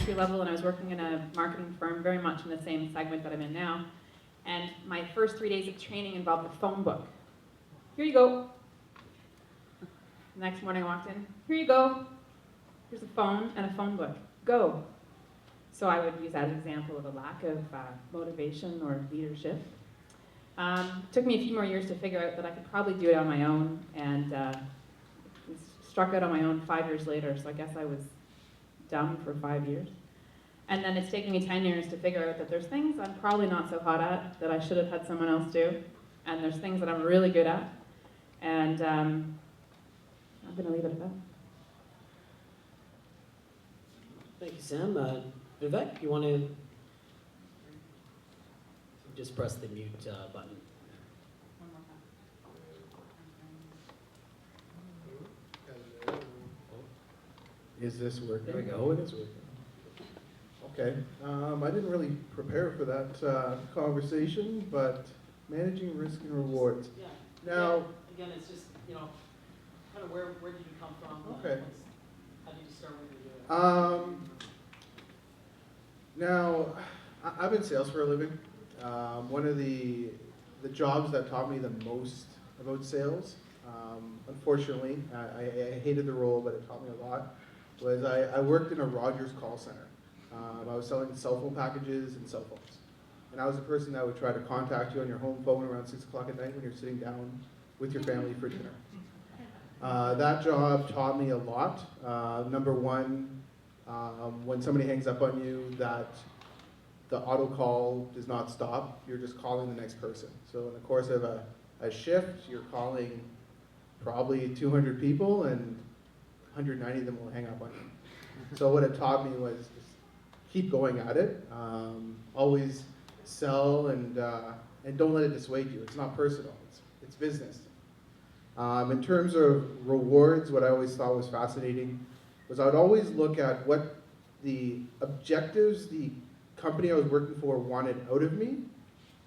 entry level, and I was working in a marketing firm very much in the same segment that I'm in now. And my first 3 days of training involved a phone book. Here you go. The next morning I walked in, here you go. Here's a phone and a phone book. Go. So I would use that as an example of a lack of motivation or leadership. Took me a few more years to figure out that I could probably do it on my own, and struck out on my own 5 years later, so I guess I was dumb for 5 years. And then it's taken me 10 years to figure out that there's things I'm probably not so hot at that I should have had someone else do, and there's things that I'm really good at, and I'm going to leave it at that. Thank you, Sam. Vivek, you want to just press the mute button? One more time. Is this working? There we go. Oh, it is working. Okay. I didn't really prepare for that conversation, but managing risk and rewards. Yeah. Now, again, it's just, kind of where did you come from? Okay. How did you start what you're doing? Now, I'm in sales for a living. One of the jobs that taught me the most about sales, unfortunately, I hated the role, but it taught me a lot, was I worked in a Rogers call center. I was selling cell phone packages and cell phones. And I was the person that would try to contact you on your home phone around 6 o'clock at night when you're sitting down with your family for dinner. That job taught me a lot. Number one, when somebody hangs up on you, that the auto call does not stop. You're just calling the next person. So in the course of a shift, you're calling probably 200 people, and 190 of them will hang up on you. So what it taught me was just keep going at it. Always sell, and don't let it dissuade you. It's not personal. It's business. In terms of rewards, what I always thought was fascinating was I would always look at what the objectives the company I was working for wanted out of me,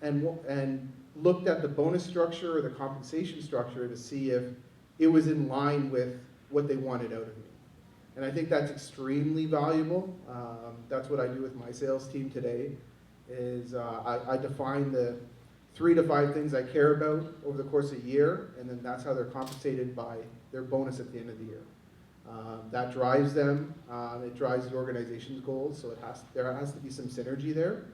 and looked at the bonus structure or the compensation structure to see if it was in line with what they wanted out of me. And I think that's extremely valuable. That's what I do with my sales team today, is I define the 3 to 5 things I care about over the course of a year, and then that's how they're compensated by their bonus at the end of the year. That drives them, it drives the organization's goals, so there has to be some synergy there.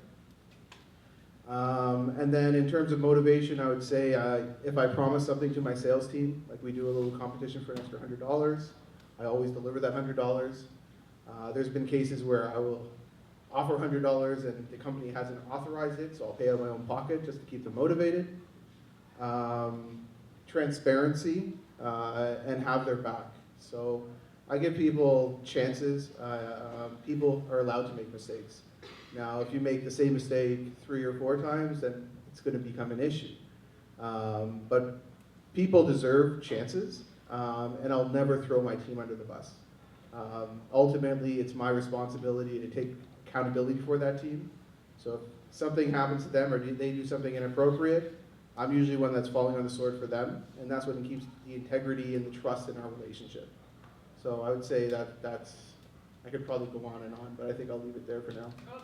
And then in terms of motivation, I would say if I promise something to my sales team, like we do a little competition for an extra $100, I always deliver that $100. There's been cases where I will offer $100 and the company hasn't authorized it, so I'll pay out of my own pocket just to keep them motivated. Transparency, and have their back. So I give people chances. People are allowed to make mistakes. Now, if you make the same mistake 3 or 4 times, then it's going to become an issue. But people deserve chances, and I'll never throw my team under the bus. Ultimately, it's my responsibility to take accountability for that team. So if something happens to them or they do something inappropriate, I'm usually one that's falling on the sword for them, and that's what keeps the integrity and the trust in our relationship. So I would say that's, I could probably go on and on, but I think I'll leave it there for now. All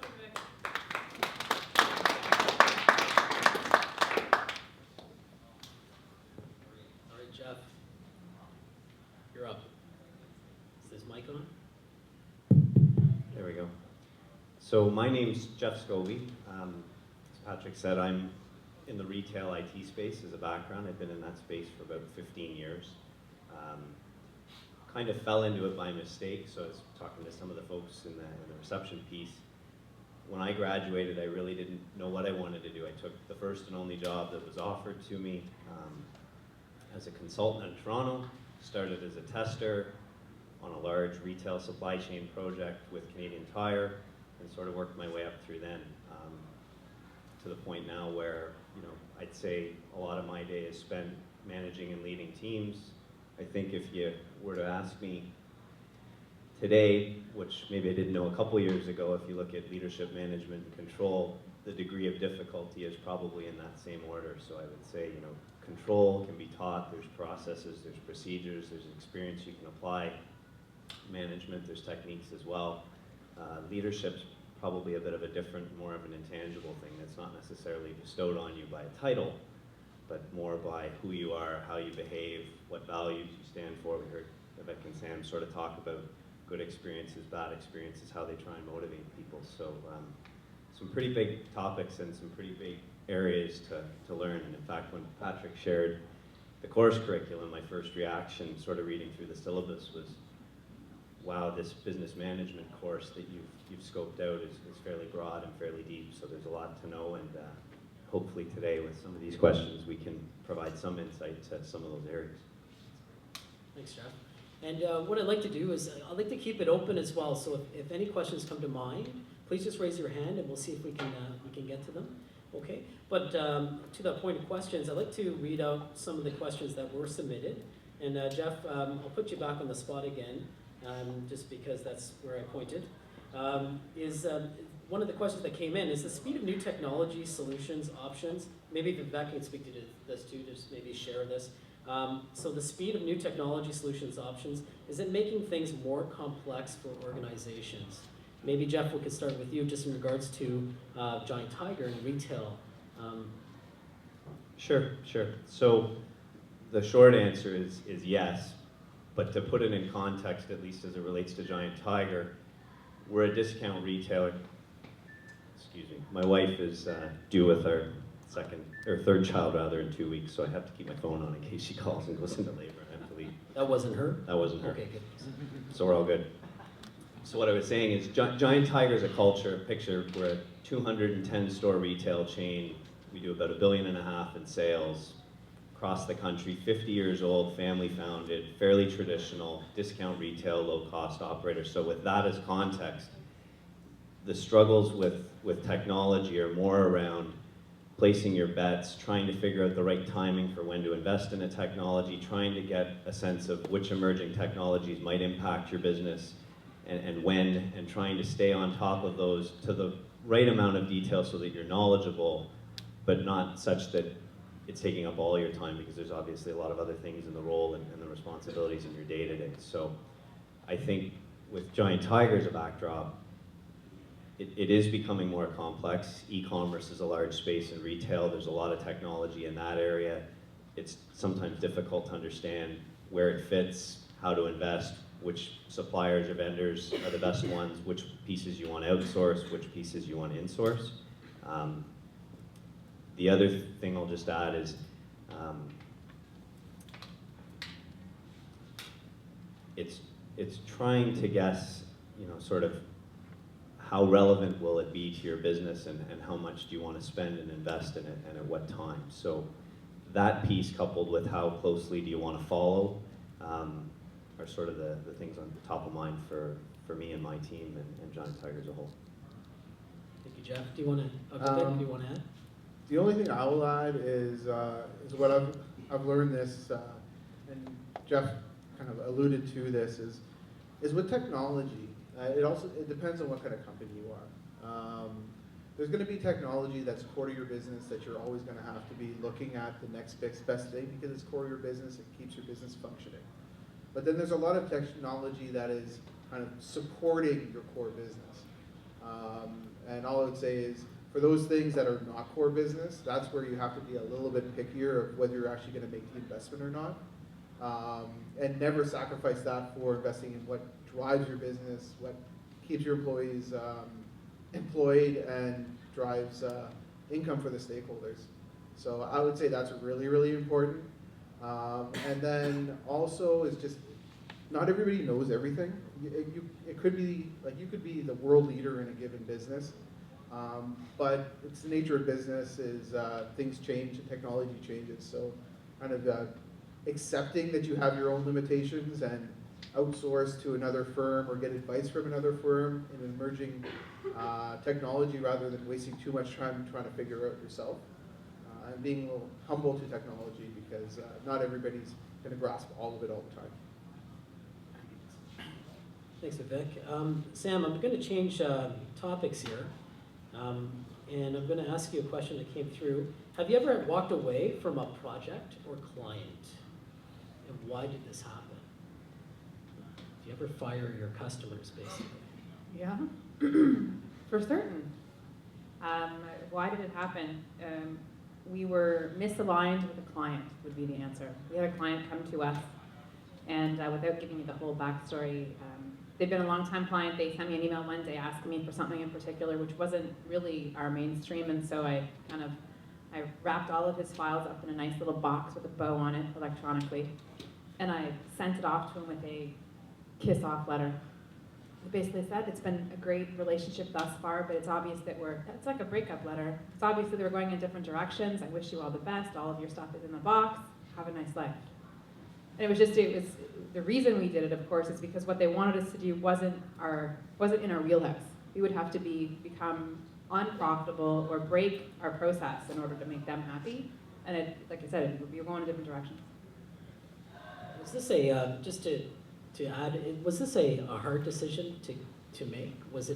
right, Jeff, you're up. Is this mic on? There we go. So my name's Jeff Scobie. As Patrick said, I'm in the retail IT space as a background. I've been in that space for about 15 years. Kind of fell into it by mistake, so I was talking to some of the folks in the reception piece. When I graduated, I really didn't know what I wanted to do. I took the first and only job that was offered to me as a consultant in Toronto. Started as a tester on a large retail supply chain project with Canadian Tire, and sort of worked my way up through then, to the point now where, I'd say a lot of my day is spent managing and leading teams. I think if you were to ask me today, which maybe I didn't know a couple years ago, if you look at leadership, management, and control, the degree of difficulty is probably in that same order. So I would say, control can be taught. There's processes, there's procedures, there's experience you can apply. Management, there's techniques as well. Leadership's probably a bit of a different, more of an intangible thing that's not necessarily bestowed on you by a title, but more by who you are, how you behave, what values you stand for. We heard Vivek and Sam sort of talk about good experiences, bad experiences, how they try and motivate people. So some pretty big topics and some pretty big areas to learn. And in fact, when Patrick shared the course curriculum, my first reaction, sort of reading through the syllabus, was, wow, this business management course that you've scoped out is fairly broad and fairly deep, so there's a lot to know, and hopefully today with some of these questions we can provide some insight to some of those areas. Thanks, Jeff. And what I'd like to do is I'd like to keep it open as well, so if any questions come to mind, please just raise your hand and we'll see if we can get to them. Okay, but to that point of questions, I'd like to read out some of the questions that were submitted. And Jeff, I'll put you back on the spot again, just because that's where I pointed. One of the questions that came in is the speed of new technology, solutions, options. Maybe Vivek can speak to this too, just maybe share this. So the speed of new technology, solutions, options, is it making things more complex for organizations? Maybe Jeff, we could start with you just in regards to Giant Tiger and retail. Sure. So the short answer is yes, but to put it in context, at least as it relates to Giant Tiger, we're a discount retailer. Excuse me. My wife is due with our third child rather in 2 weeks, so I have to keep my phone on in case she calls and goes into labor and I have to leave. That wasn't her? That wasn't her. Okay, good. So we're all good. So what I was saying is Giant Tiger is a culture, picture, we're a 210 store retail chain. We do about $1.5 billion in sales across the country, 50 years old, family founded, fairly traditional, discount retail, low cost operator. So with that as context, the struggles with technology are more around placing your bets, trying to figure out the right timing for when to invest in a technology, trying to get a sense of which emerging technologies might impact your business and when, and trying to stay on top of those to the right amount of detail so that you're knowledgeable, but not such that it's taking up all your time, because there's obviously a lot of other things in the role and the responsibilities in your day-to-day. So I think with Giant Tiger as a backdrop, it is becoming more complex. E-commerce is a large space in retail. There's a lot of technology in that area. It's sometimes difficult to understand where it fits, how to invest, which suppliers or vendors are the best ones, which pieces you want to outsource, which pieces you want to insource. The other thing I'll just add is it's trying to guess, sort of how relevant will it be to your business, and how much do you want to spend and invest in it, and at what time. So that piece, coupled with how closely do you want to follow, are sort of the things on top of mind for me and my team and Giant Tiger as a whole. Thank you, Jeff. Do you want to add? The only thing I will add is what I've learned this, and Jeff kind of alluded to this, is with technology. It depends on what kind of company you are. There's going to be technology that's core to your business that you're always going to have to be looking at the next best thing, because it's core to your business. It keeps your business functioning. But then there's a lot of technology that is kind of supporting your core business. And all I would say is, for those things that are not core business, that's where you have to be a little bit pickier of whether you're actually going to make the investment or not. And never sacrifice that for investing in what drives your business, what keeps your employees employed and drives income for the stakeholders. So I would say that's really, really important. And then also is just, not everybody knows everything. It could be, like, you could be the world leader in a given business, but it's the nature of business is things change and technology changes. So kind of accepting that you have your own limitations and outsource to another firm or get advice from another firm in an emerging technology, rather than wasting too much time trying to figure out yourself. And being a little humble to technology, because not everybody's going to grasp all of it all the time. Thanks, Vivek. Sam, I'm going to change topics here, and I'm going to ask you a question that came through. Have you ever walked away from a project or client, and why did this happen? Do you ever fire your customers, basically? Yeah, for certain. Why did it happen? We were misaligned with a client would be the answer. We had a client come to us, and without giving you the whole backstory, they've been a long-time client. They sent me an email one day asking me for something in particular, which wasn't really our mainstream, and so I wrapped all of his files up in a nice little box with a bow on it electronically, and I sent it off to him with a kiss-off letter. It basically said, it's been a great relationship thus far, but it's obvious that it's like a breakup letter. It's obvious that we're going in different directions. I wish you all the best. All of your stuff is in the box. Have a nice life. And it was the reason we did it, of course, is because what they wanted us to do wasn't in our wheelhouse. We would have to become unprofitable or break our process in order to make them happy. And it, like I said, we were going in different directions. Was this just to add, was this a hard decision to make? Was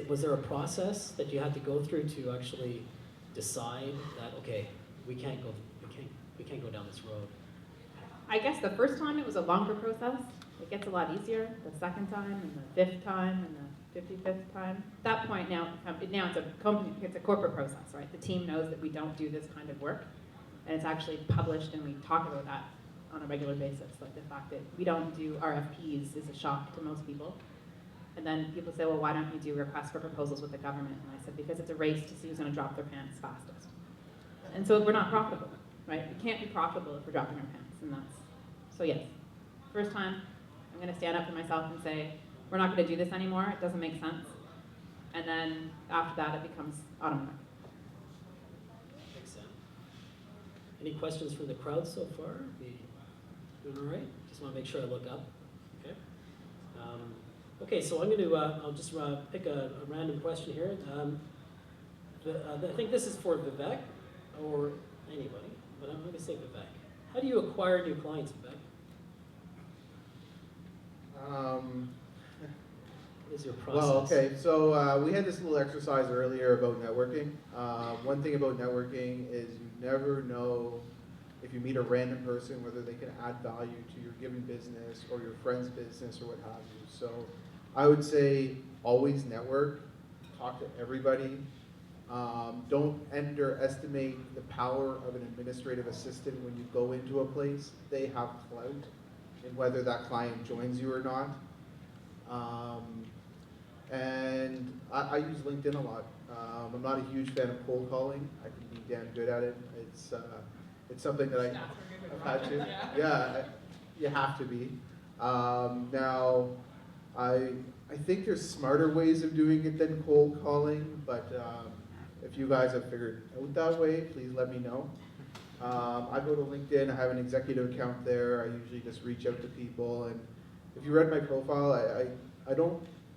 was there a process that you had to go through to actually decide that, okay, we can't go down this road? I guess the first time it was a longer process. It gets a lot easier the second time and the fifth time and the 55th time. At that point now it's a corporate process, right? The team knows that we don't do this kind of work, and it's actually published, and we talk about that on a regular basis. Like the fact that we don't do RFPs is a shock to most people. And then people say, well, why don't you do requests for proposals with the government? And I said, because it's a race to see who's going to drop their pants fastest. And so we're not profitable, right? We can't be profitable if we're dropping our pants, and so yes. First time, I'm going to stand up for myself and say, we're not going to do this anymore. It doesn't make sense. And then after that, it becomes automatic. Makes sense. Any questions from the crowd so far? Doing all right? Just want to make sure I look up. Okay. Okay, so I'm going to, I'll just pick a random question here. I think this is for Vivek or anybody, but I'm going to say Vivek. How do you acquire new clients, Vivek? What is your process? Well, okay, so we had this little exercise earlier about networking. One thing about networking is you never know if you meet a random person whether they can add value to your given business or your friend's business or what have you. So I would say always network, talk to everybody. Don't underestimate the power of an administrative assistant when you go into a place. They have clout in whether that client joins you or not. And I use LinkedIn a lot. I'm not a huge fan of cold calling. I can be damn good at it. It's something that I've had to. Yeah, you have to be. Now, I think there's smarter ways of doing it than cold calling, but if you guys have figured out that way, please let me know. I go to LinkedIn. I have an executive account there. I usually just reach out to people, and if you read my profile,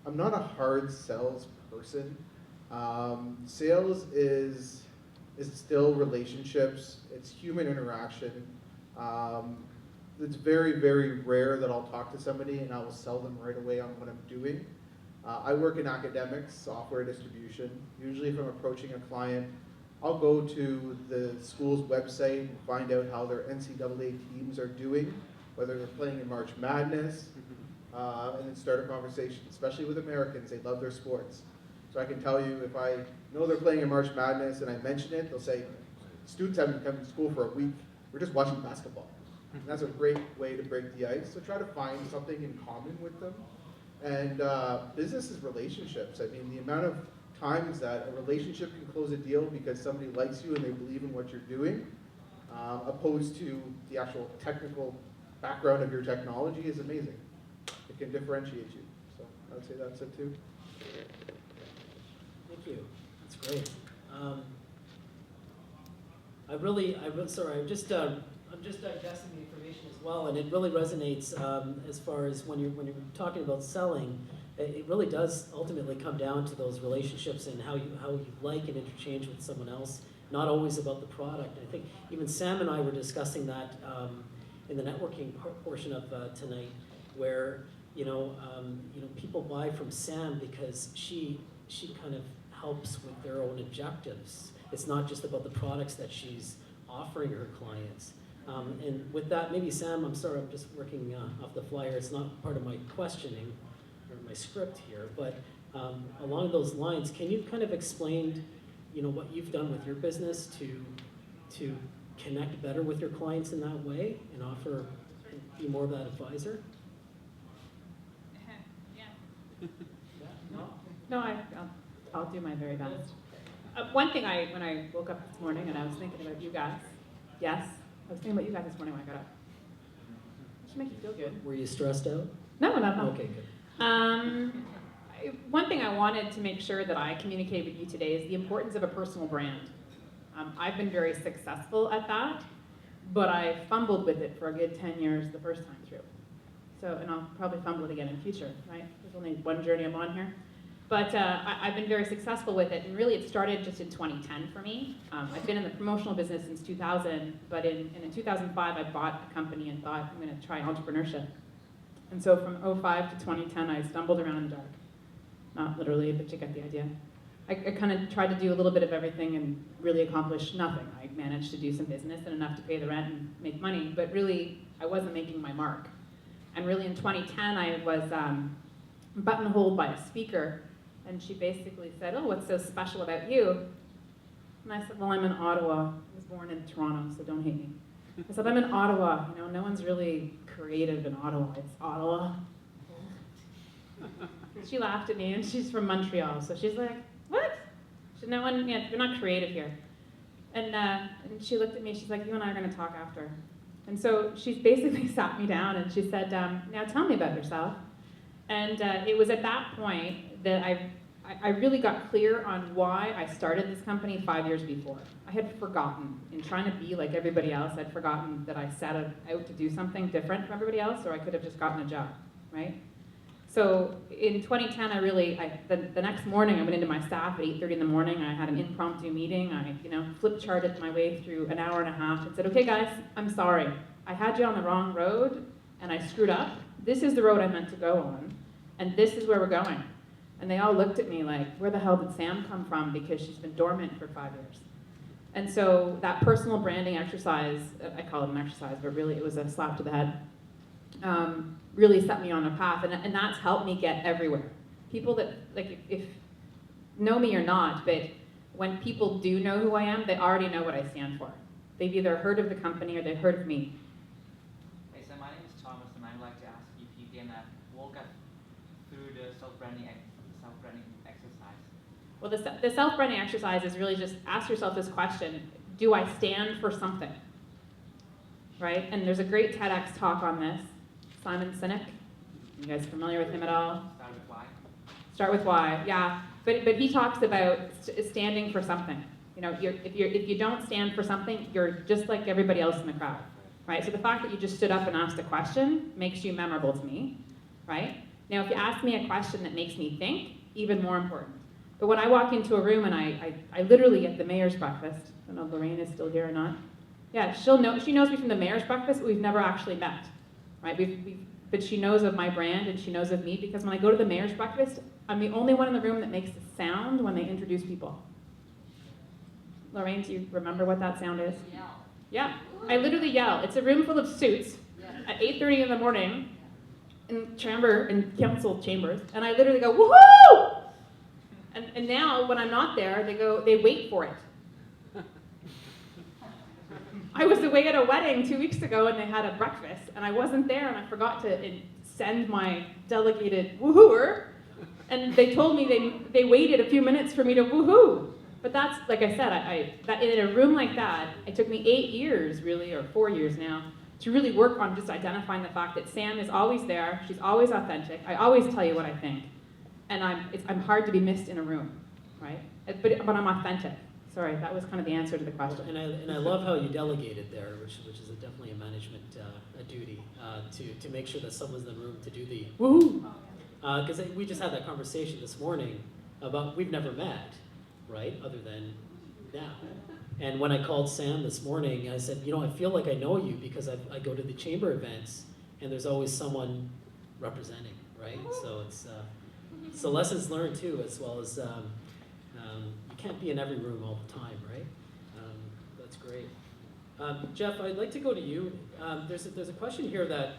I'm not a hard sales person. Sales is still relationships. It's human interaction. It's very, very rare that I'll talk to somebody and I will sell them right away on what I'm doing. I work in academics, software distribution. Usually if I'm approaching a client, I'll go to the school's website and find out how their NCAA teams are doing, whether they're playing in March Madness, and then start a conversation, especially with Americans. They love their sports. So I can tell you if I know they're playing in March Madness and I mention it, they'll say, students haven't come to school for a week. We're just watching basketball. And that's a great way to break the ice. So try to find something in common with them. And business is relationships. I mean, the amount of times that a relationship can close a deal because somebody likes you and they believe in what you're doing, opposed to the actual technical background of your technology is amazing. It can differentiate you. So I would say that's it too. Thank you. That's great. I'm just digesting the information as well, and it really resonates as far as when you're talking about selling. It really does ultimately come down to those relationships and how you like and interchange with someone else. Not always about the product. I think even Sam and I were discussing that in the networking portion of tonight, where people buy from Sam because she kind of helps with their own objectives. It's not just about the products that she's offering her clients. And with that, maybe Sam, I'm sorry, I'm just working off the flyer. It's not part of my questioning or my script here, but along those lines, can you kind of explain, what you've done with your business to connect better with your clients in that way and be more of that advisor? No, I'll do my very best. One thing when I woke up this morning and I was thinking about you guys. Yes, I was thinking about you guys this morning when I got up. It should make you feel good. Were you stressed out? No. Okay, good. One thing I wanted to make sure that I communicate with you today is the importance of a personal brand. I've been very successful at that, but I fumbled with it for a good 10 years the first time through. And I'll probably fumble it again in future, right? There's only one journey I'm on here. But I've been very successful with it, and really it started just in 2010 for me. I've been in the promotional business since 2000, but in 2005 I bought a company and thought I'm going to try entrepreneurship. And so from 2005 to 2010 I stumbled around in the dark. Not literally, but you get the idea. I kind of tried to do a little bit of everything and really accomplished nothing. I managed to do some business and enough to pay the rent and make money, but really I wasn't making my mark. And really in 2010 I was buttonholed by a speaker, and she basically said, "Oh, what's so special about you?" And I said, "Well, I'm in Ottawa. I was born in Toronto, so don't hate me." I said, "I'm in Ottawa. No one's really creative in Ottawa. It's Ottawa." She laughed at me, and she's from Montreal, so she's like, "What?" She said, "You're not creative here." And she looked at me, she's like, "You and I are going to talk after." And so she basically sat me down, and she said, "Now tell me about yourself." And it was at that point that I really got clear on why I started this company 5 years before. I had forgotten, in trying to be like everybody else, I'd forgotten that I set out to do something different from everybody else, or I could have just gotten a job, right? So in 2010, the next morning I went into my staff at 8:30 in the morning. I had an impromptu meeting. I flip charted my way through an hour and a half and said, "Okay guys, I'm sorry. I had you on the wrong road and I screwed up. This is the road I meant to go on, and this is where we're going." And they all looked at me like, "Where the hell did Sam come from?" Because she's been dormant for 5 years. And so that personal branding exercise, I call it an exercise, but really it was a slap to the head, really set me on a path, and that's helped me get everywhere. People that, like, if know me or not, but when people do know who I am, they already know what I stand for. They've either heard of the company or they've heard of me. Hey, so my name is Thomas, and I'd like to ask if you can walk us through the self-branding exercise. Well, the self-branding exercise is really just ask yourself this question: do I stand for something? Right? And there's a great TEDx talk on this. Simon Sinek. You guys familiar with him at all? Start with why. Start with why, yeah. But he talks about standing for something. If you don't stand for something, you're just like everybody else in the crowd, right? So the fact that you just stood up and asked a question makes you memorable to me, right? Now, if you ask me a question that makes me think, even more important. But when I walk into a room and I literally get the mayor's breakfast, I don't know if Lorraine is still here or not. Yeah, she knows me from the mayor's breakfast, but we've never actually met, right? But she knows of my brand and she knows of me because when I go to the mayor's breakfast, I'm the only one in the room that makes a sound when they introduce people. Lorraine, do you remember what that sound is? Yell. Yeah, I literally yell. It's a room full of suits at 8:30 in the morning in council chambers, and I literally go, "Woohoo!" And now when I'm not there, they wait for it. I was away at a wedding 2 weeks ago and they had a breakfast and I wasn't there and I forgot to send my delegated woohooer, and they told me they waited a few minutes for me to woohoo. But that's, like I said, that in a room like that, it took me 8 years really, or 4 years now, to really work on just identifying the fact that Sam is always there, she's always authentic, I always tell you what I think, and I'm hard to be missed in a room, right? But I'm authentic. Sorry, that was kind of the answer to the question. And I love how you delegated there, which is definitely a management duty to make sure that someone's in the room to do the woohoo. Because we just had that conversation this morning about we've never met, right? Other than now. And when I called Sam this morning, I said, I feel like I know you because I go to the chamber events and there's always someone representing, right? So it's lessons learned too, as well as you can't be in every room all the time, right? That's great. Jeff, I'd like to go to you. There's a question here that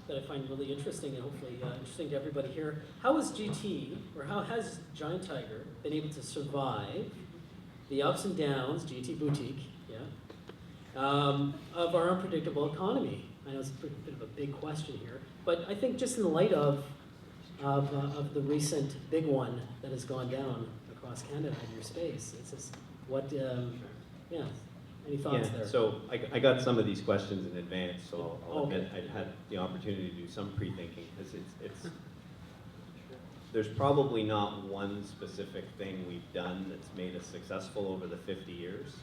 that I find really interesting and hopefully interesting to everybody here. How is GT, or how has Giant Tiger been able to survive the ups and downs, GT Boutique, of our unpredictable economy? I know it's a bit of a big question here, but I think just in the light of the recent big one that has gone down across Canada in your space, it's just what, yeah, any thoughts there? So I got some of these questions in advance, so I'll admit I've had the opportunity to do some pre-thinking, because there's probably not one specific thing we've done that's made us successful over the 50 years.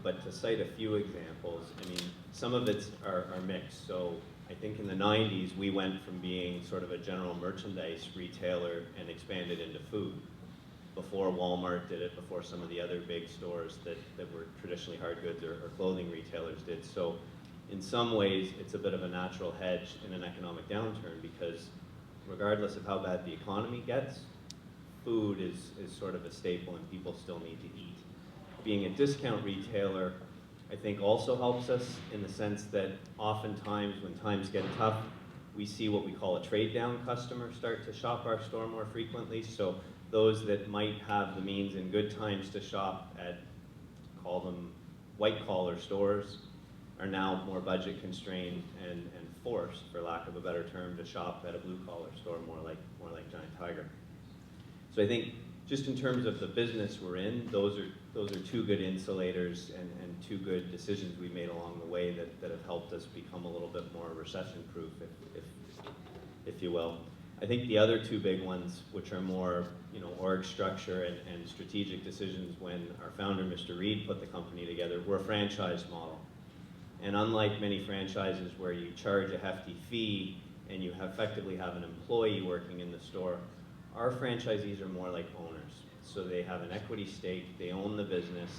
But to cite a few examples, I mean, some of it's are mixed. So I think in the 90s, we went from being sort of a general merchandise retailer and expanded into food. Before Walmart did it, before some of the other big stores that were traditionally hard goods or clothing retailers did. So in some ways, it's a bit of a natural hedge in an economic downturn, because regardless of how bad the economy gets, food is sort of a staple and people still need to eat. Being a discount retailer, I think also helps us in the sense that oftentimes when times get tough, we see what we call a trade down customer start to shop our store more frequently. So those that might have the means in good times to shop at, call them white collar stores, are now more budget constrained and forced, for lack of a better term, to shop at a blue collar store more like Giant Tiger. So I think just in terms of the business we're in, those are two good insulators and two good decisions we made along the way that have helped us become a little bit more recession-proof, if you will. I think the other two big ones, which are more org structure and strategic decisions when our founder, Mr. Reed, put the company together, were a franchise model. And unlike many franchises where you charge a hefty fee and you effectively have an employee working in the store, our franchisees are more like owners. So they have an equity stake, they own the business,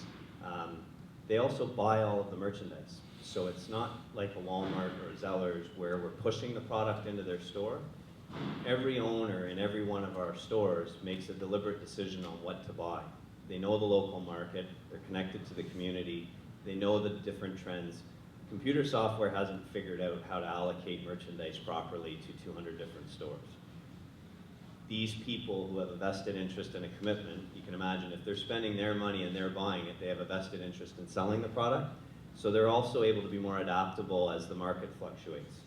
they also buy all of the merchandise. So it's not like a Walmart or a Zellers where we're pushing the product into their store. Every owner in every one of our stores makes a deliberate decision on what to buy. They know the local market, they're connected to the community, they know the different trends. Computer software hasn't figured out how to allocate merchandise properly to 200 different stores. These people who have a vested interest and a commitment, you can imagine if they're spending their money and they're buying it, they have a vested interest in selling the product. So they're also able to be more adaptable as the market fluctuates.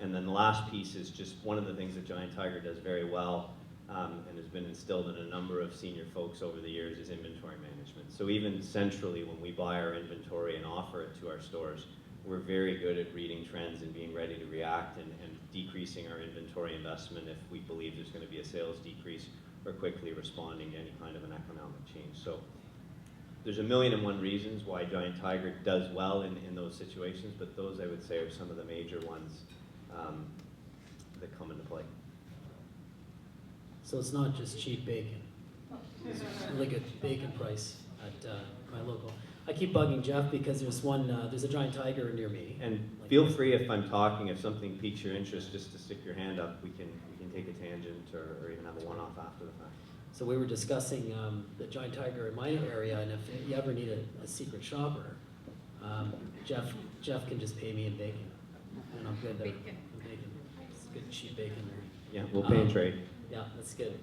And then the last piece is just one of the things that Giant Tiger does very well and has been instilled in a number of senior folks over the years is inventory management. So even centrally when we buy our inventory and offer it to our stores, we're very good at reading trends and being ready to react and decreasing our inventory investment if we believe there's going to be a sales decrease, or quickly responding to any kind of an economic change. So there's 1,000,001 reasons why Giant Tiger does well in those situations, but those I would say are some of the major ones that come into play. So it's not just cheap bacon. It's a really good bacon price at my local. I keep bugging Jeff because there's a Giant Tiger near me. And feel free if I'm talking, if something piques your interest, just to stick your hand up. We can take a tangent or even have a one-off after the fact. So we were discussing the Giant Tiger in my area, and if you ever need a secret shopper, Jeff can just pay me in bacon, and I'm good there. Bacon. It's good cheap bacon there. Yeah, we'll pay in trade. Yeah, that's good.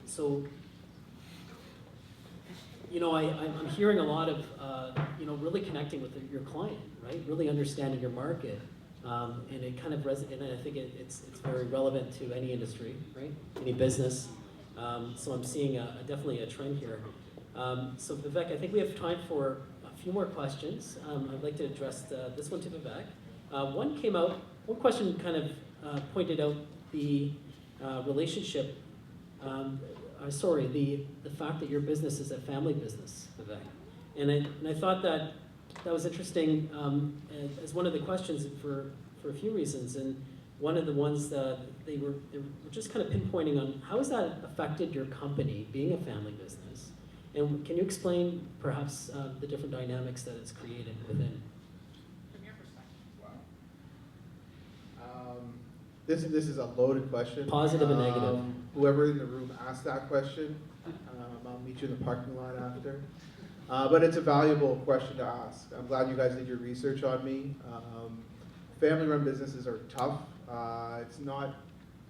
So, I'm hearing a lot of, really connecting with your client, right? Really understanding your market, and it kind of resonates. And I think it's very relevant to any industry, right? Any business. So I'm seeing definitely a trend here. So Vivek, I think we have time for a few more questions. I'd like to address this one to Vivek. One question kind of pointed out the relationship, the fact that your business is a family business, Vivek. And I thought that was interesting as one of the questions for a few reasons. And one of the ones that they were just kind of pinpointing on, how has that affected your company being a family business? And can you explain perhaps the different dynamics that it's created within? From your perspective. Wow. This is a loaded question. Positive and negative. Whoever in the room asked that question, I'll meet you in the parking lot after. But it's a valuable question to ask. I'm glad you guys did your research on me. family-run businesses are tough. It's not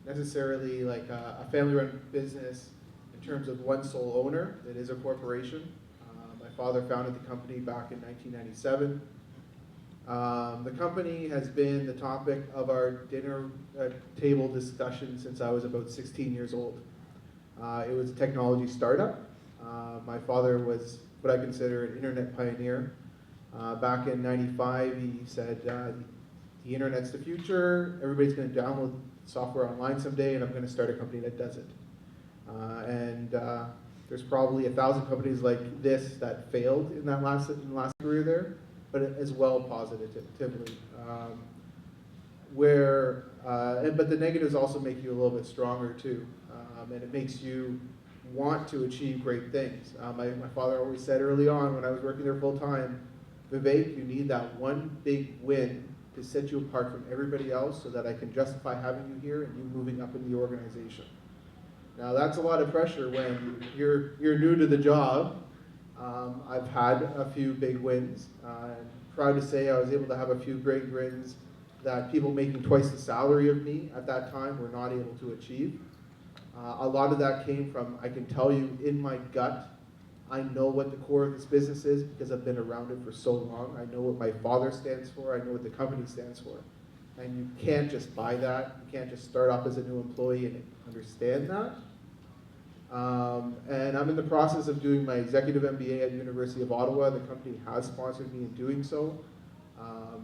necessarily like a family-run business in terms of one sole owner. It is a corporation. My father founded the company back in 1997. The company has been the topic of our dinner table discussion since I was about 16 years old. It was a technology startup. My father was what I consider an internet pioneer. Back in '95, he said, the internet's the future, everybody's going to download software online someday, and I'm going to start a company that does it. There's probably 1,000 companies like this that failed in the last career there, but as well positively. But the negatives also make you a little bit stronger too, and it makes you want to achieve great things. My father always said early on when I was working there full time, Vivek, you need that one big win to set you apart from everybody else so that I can justify having you here and you moving up in the organization. Now that's a lot of pressure when you're new to the job. I've had a few big wins. I'm proud to say I was able to have a few great wins that people making twice the salary of me at that time were not able to achieve. A lot of that came from, I can tell you in my gut, I know what the core of this business is because I've been around it for so long. I know what my father stands for. I know what the company stands for. And you can't just buy that. You can't just start off as a new employee and understand that. And I'm in the process of doing my executive MBA at University of Ottawa. The company has sponsored me in doing so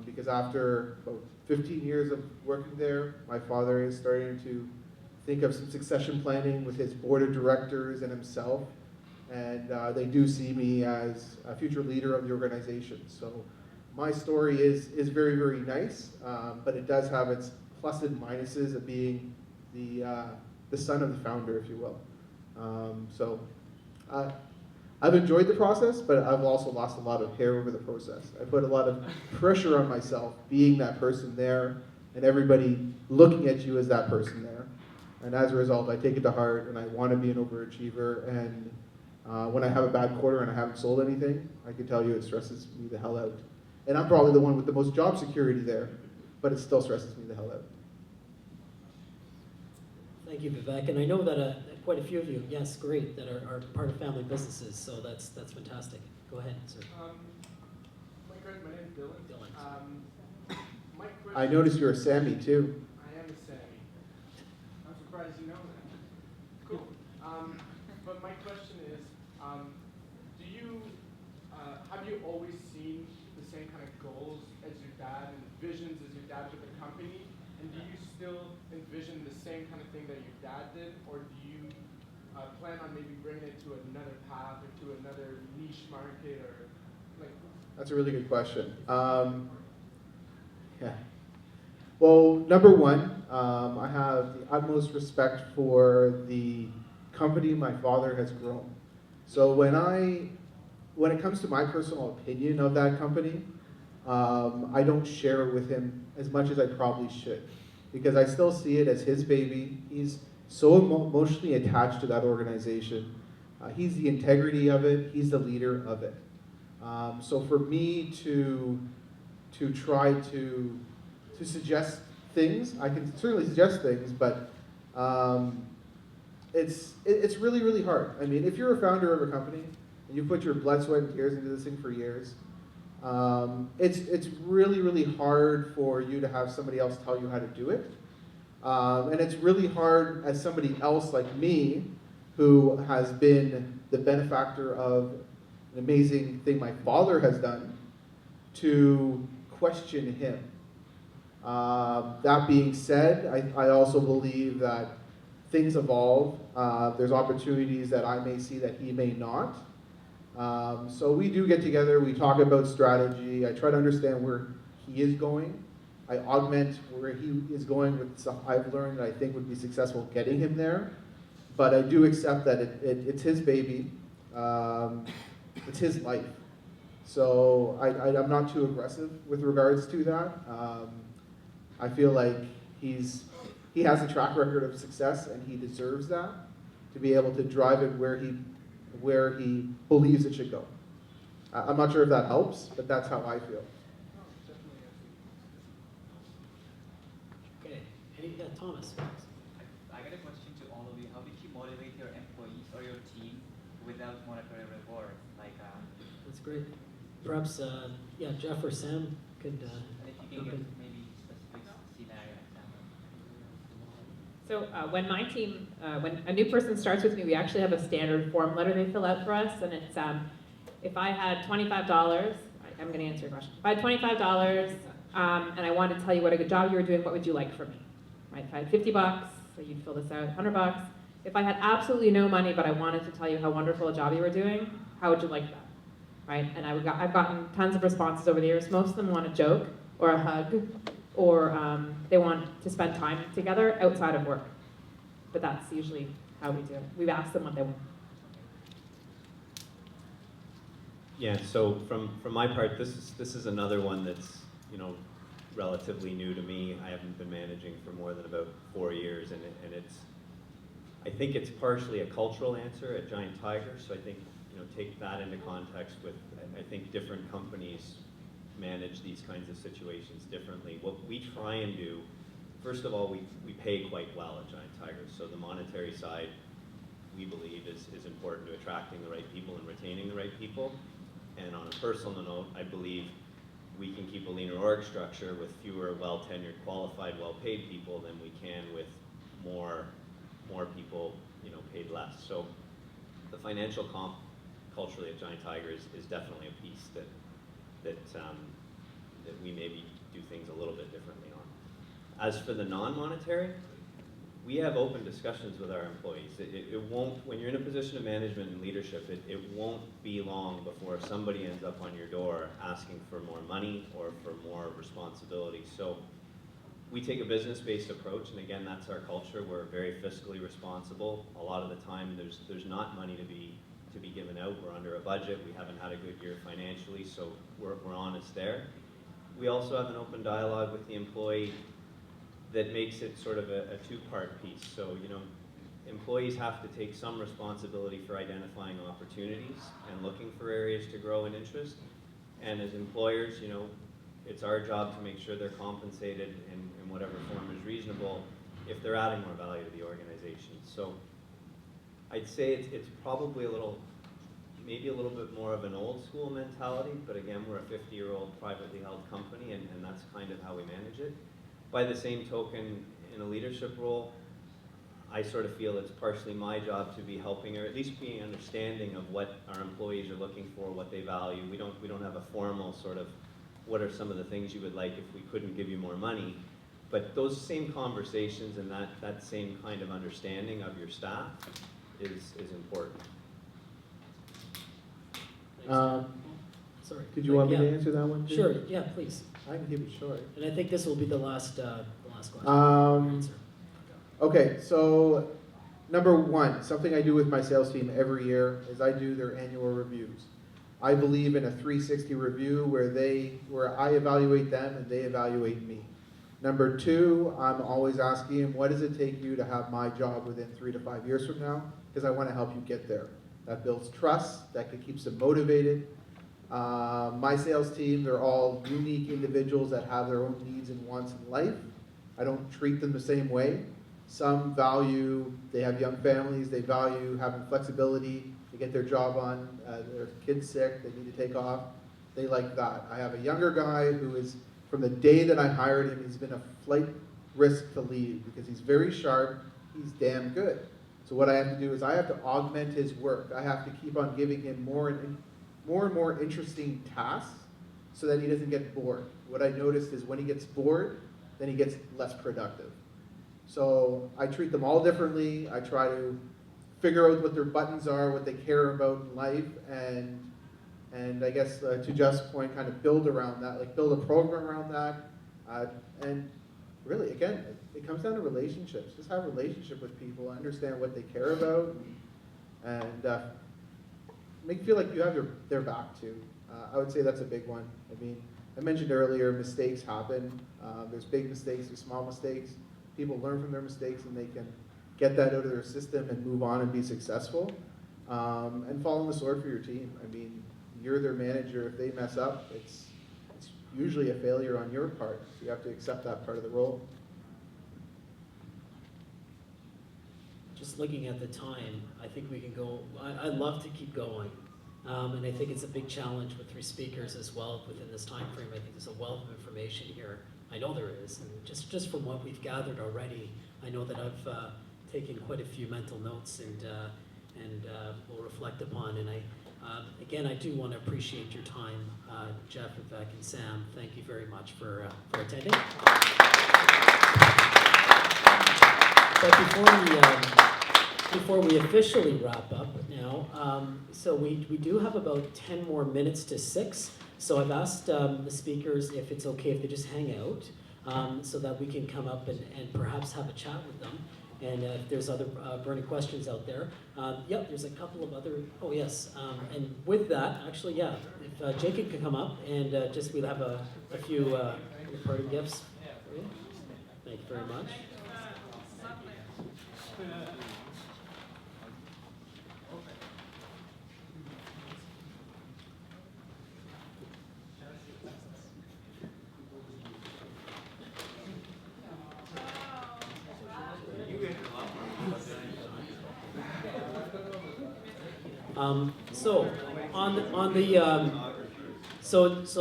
because after about 15 years of working there, my father is starting to think of some succession planning with his board of directors and himself. And they do see me as a future leader of the organization. So my story is very, very nice, but it does have its pluses and minuses of being the son of the founder, if you will. I've enjoyed the process, but I've also lost a lot of hair over the process. I put a lot of pressure on myself being that person there and everybody looking at you as that person there. And as a result, I take it to heart and I want to be an overachiever. And when I have a bad quarter and I haven't sold anything, I can tell you it stresses me the hell out. And I'm probably the one with the most job security there, but it still stresses me the hell out. Thank you, Vivek. And I know that quite a few of you, yes, great, that are part of family businesses, so that's fantastic. Go ahead, sir. My name is Dylan. My question, I noticed you're a Sammy too. I am a Sammy. I'm surprised you know that. Cool. But my question is, have you always seen the same kind of goals as your dad and visions as your dad with the company? And do you still envision the same kind of thing that your dad did, or do you plan on maybe bringing it to another path or to another niche market, or like? That's a really good question. Yeah. Well, number one, I have the utmost respect for the company my father has grown. So when it comes to my personal opinion of that company, I don't share it with him as much as I probably should, because I still see it as his baby. He's so emotionally attached to that organization. He's the integrity of it. He's the leader of it. So for me to try to suggest things, I can certainly suggest things, but it's really, really hard. I mean, if you're a founder of a company and you put your blood, sweat, and tears into this thing for years, it's really, really hard for you to have somebody else tell you how to do it. And it's really hard as somebody else like me, who has been the benefactor of an amazing thing my father has done, to question him. That being said, I also believe that things evolve. There's opportunities that I may see that he may not. So we do get together, we talk about strategy. I try to understand where he is going. I augment where he is going with stuff I've learned that I think would be successful getting him there. But I do accept that it's his baby. It's his life. So I'm not too aggressive with regards to that. I feel like he has a track record of success and he deserves that, to be able to drive it where he believes it should go. I'm not sure if that helps, but that's how I feel. Thomas. I got a question to all of you. How did you motivate your employees or your team without monetary reward? Like, That's great. Perhaps, yeah, Jeff or Sam could and if you jump can give in. maybe specific scenario example. So when my team, when a new person starts with me, we actually have a standard form letter they fill out for us, and it's if I had $25, I'm going to answer your question. If I had $25 and I wanted to tell you what a good job you were doing, what would you like from me? Right? If I had $50, so you'd fill this out. $100. If I had absolutely no money, but I wanted to tell you how wonderful a job you were doing, how would you like that? Right? And I've gotten tons of responses over the years. Most of them want a joke or a hug, or they want to spend time together outside of work. But that's usually how we do it. We've asked them what they want. Yeah, so from my part, this is another one that's, relatively new to me. I haven't been managing for more than about 4 years, and I think it's partially a cultural answer at Giant Tiger, so I think, take that into context with, I think different companies manage these kinds of situations differently. What we try and do, first of all, we pay quite well at Giant Tiger, so the monetary side, we believe, is important to attracting the right people and retaining the right people. And on a personal note, I believe we can keep a leaner org structure with fewer well-tenured, qualified, well-paid people than we can with more people, paid less. So the financial comp culturally at Giant Tiger is definitely a piece that we maybe do things a little bit differently on. As for the non-monetary, we have open discussions with our employees. It won't, when you're in a position of management and leadership, it won't be long before somebody ends up on your door asking for more money or for more responsibility. So we take a business-based approach, and again, that's our culture. We're very fiscally responsible. A lot of the time, there's not money to be given out. We're under a budget. We haven't had a good year financially, so we're honest there. We also have an open dialogue with the employee that makes it sort of a two-part piece. So, employees have to take some responsibility for identifying opportunities and looking for areas to grow in interest. And as employers, it's our job to make sure they're compensated in whatever form is reasonable if they're adding more value to the organization. So I'd say it's probably maybe a little bit more of an old school mentality, but again, we're a 50-year-old privately held company, and that's kind of how we manage it. By the same token, in a leadership role, I sort of feel it's partially my job to be helping, or at least being understanding of what our employees are looking for, what they value. We don't have a formal sort of, what are some of the things you would like if we couldn't give you more money? But those same conversations and that same kind of understanding of your staff is important. Sorry. Did you want me Yeah. to answer that one too? Sure, yeah, please. I can keep it short. And I think this will be the last question. Answer. Okay, so number one, something I do with my sales team every year is I do their annual reviews. I believe in a 360 review where I evaluate them and they evaluate me. Number two, I'm always asking them, what does it take you to have my job within 3 to 5 years from now? Because I want to help you get there. That builds trust, that keeps them motivated. My sales team, they're all unique individuals that have their own needs and wants in life. I don't treat them the same way. Some value, they have young families, they value having flexibility to get their job on, their kid's sick, they need to take off. They like that. I have a younger guy who is, from the day that I hired him, he's been a flight risk to leave because he's very sharp, he's damn good. So what I have to do is I have to augment his work. I have to keep on giving him more and more interesting tasks so that he doesn't get bored. What I noticed is when he gets bored, then he gets less productive. So I treat them all differently. I try to figure out what their buttons are, what they care about in life, and I guess to Jeff's point, kind of build around that, like build a program around that. And really, again, it comes down to relationships. Just have a relationship with people, understand what they care about, and make you feel like you have their back too. I would say that's a big one. I mean, I mentioned earlier, mistakes happen. There's big mistakes, there's small mistakes. People learn from their mistakes and they can get that out of their system and move on and be successful. And fall on the sword for your team. I mean, you're their manager. If they mess up, it's usually a failure on your part. So you have to accept that part of the role. just looking at the time, I think we can go, I'd love to keep going. And I think it's a big challenge with 3 speakers as well within this time frame. I think there's a wealth of information here. I know there is, and just from what we've gathered already, I know that I've taken quite a few mental notes and will reflect upon. And again, I do want to appreciate your time, Jeff, and Beck, and Sam. Thank you very much for attending. But before we officially wrap up now, so we do have about 10 more minutes to 6. So I've asked the speakers if it's okay if they just hang out so that we can come up and perhaps have a chat with them. And if there's other burning questions out there. Yep, there's a couple of other, oh yes. And with that, actually, yeah, if Jacob could come up and just we'll have a few parting gifts for you. Thank you very much.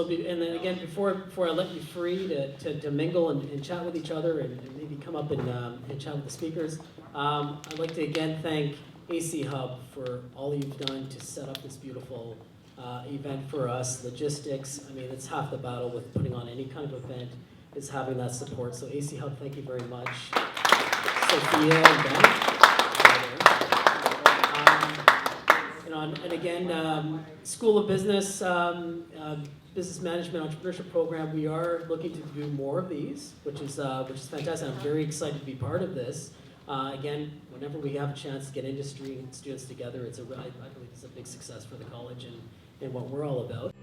And then again, before I let you free to mingle and chat with each other and maybe come up and chat with the speakers, I'd like to again thank AC Hub for all you've done to set up this beautiful event for us. Logistics, I mean, it's half the battle with putting on any kind of event, is having that support. So AC Hub, thank you very much. Sophia and Ben. And again, School of Business, Business Management Entrepreneurship Program, we are looking to do more of these, which is fantastic. I'm very excited to be part of this. Again, whenever we have a chance to get industry and students together, I believe it's a big success for the college and what we're all about.